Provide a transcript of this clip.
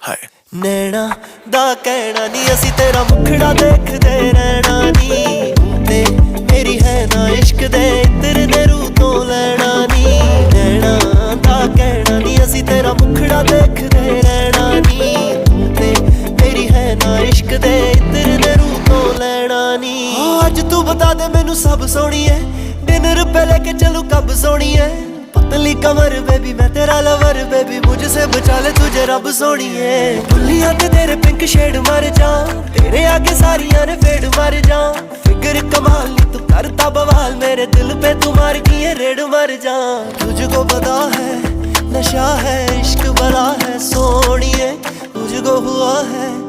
हाय नैना दा कहना नी असी तेरा मुखड़ा देखदे रहना नी ते मेरी है ना इश्क दे इत्र दे रूह तो लैना नी नैना दा कहना नी असी तेरा मुखड़ा देखदे रहना नी ते मेरी है ना इश्क दे इत्र दे रूह तो लैना नी अज तू बता दे मैनू सब सोनी है डिनर पे लेके चलू कब सोनी है पतली कमर बेबी मैं तेरा लवर बेबी मुझसे बचा ले तुझे रब सोनी है दुनिया ते तेरे पिंक शेड मर जा तेरे आगे सारियां ने फेड मर जा फिगर कमाल नी तू करता बवाल मेरे दिल पे तू मार की रेड मर जा तुझको पता है नशा है इश्क बड़ा है सोनी है तुझको हुआ है